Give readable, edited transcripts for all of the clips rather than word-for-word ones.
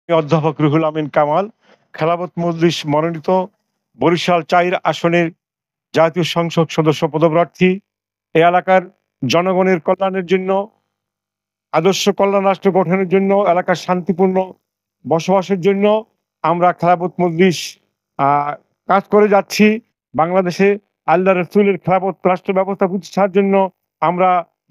অধ্যাপক রুহুল আমিন কামাল, খেলাফত মজলিস মনোনীত বরিশাল ৪ আসনের জাতীয় সংসদ সদস্য পদপ্রার্থী। এ এলাকার জনগণের কল্যাণের জন্য, আদর্শ কল্যাণ রাষ্ট্র গঠনের জন্য, এলাকার শান্তিপূর্ণ বসবাসের জন্য আমরা খেলাফত মজলিস কাজ করে যাচ্ছি। বাংলাদেশে আল্লাহ রসুলের খেলাফত রাষ্ট্র ব্যবস্থা প্রতিষ্ঠার জন্য আমরা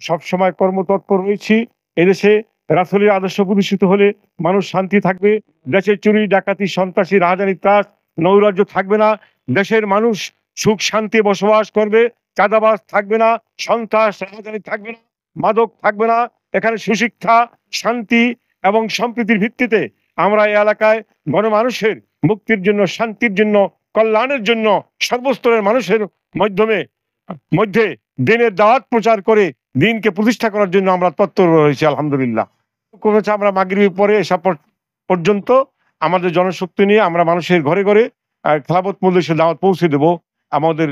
সবসময় কর্মতৎপর রয়েছি। এদেশে রাসূলের আদর্শ প্রতিষ্ঠিত হলে মানুষ শান্তি থাকবে, দেশে চুরি ডাকাতি সন্ত্রাসী রাহাজানি ত্রাস নৈরাজ্য থাকবে না, দেশের মানুষ সুখ শান্তি বসবাস করবে, চাঁদাবাজ থাকবে না, সন্ত্রাস রাহাজানি থাকবে না, মাদক থাকবে না। এখানে সুশিক্ষা, শান্তি এবং সম্প্রীতির ভিত্তিতে আমরা এই এলাকায় গণমানুষের মুক্তির জন্য, শান্তির জন্য, কল্যাণের জন্য সর্বস্তরের মানুষের মধ্যে দিনের দাওয়াত প্রচার করে দিনকে প্রতিষ্ঠা করার জন্য আমরা তৎপর রয়েছি আলহামদুলিল্লাহ। করেছে আমরা মাগরিবের পরে এসব পর্যন্ত আমাদের জনশক্তি নিয়ে আমরা মানুষের ঘরে ঘরে খেলাফত মজলিসের দাওয়াত পৌঁছে দেব। আমাদের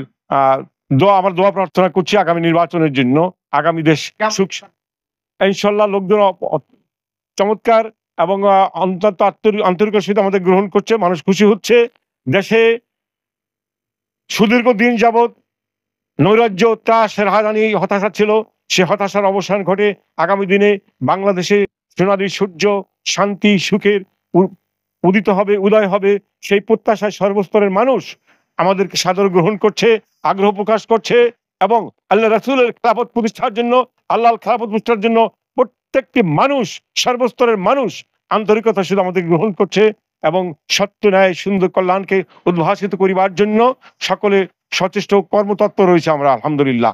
আমরা দোয়া প্রার্থনা করছি আগামী নির্বাচনের জন্য, আগামী দেশ সুখ ইনশাল্লাহ লোকজন চমৎকার এবং অন্তত আন্তরিকের সহিত আমাদের গ্রহণ করছে, মানুষ খুশি হচ্ছে। দেশে সুদীর্ঘ দিন যাবৎ নৈরাজ্য ত্রাস রাহাজানি হতাশা ছিল, সে হতাশার অবসান ঘটে। আগামী দিনে বাংলাদেশে সোনালী সূর্য শান্তি সুখের উদিত হবে, উদয় হবে, সেই প্রত্যাশায় সর্বস্তরের মানুষ আমাদেরকে সাদর গ্রহণ করছে, আগ্রহ প্রকাশ করছে এবং আল্লাহ রাসূলের খেলাফত প্রতিষ্ঠার জন্য, আল্লাহর খেলাফত প্রতিষ্ঠার জন্য প্রত্যেকটি মানুষ, সর্বস্তরের মানুষ আন্তরিকতার সাথে আমাদের গ্রহণ করছে এবং সত্য ন্যায় সুন্দর কল্যাণকে উদ্ভাসিত করিবার জন্য সকলে সচেষ্ট কর্মতৎপর রয়েছে আমরা আলহামদুলিল্লাহ।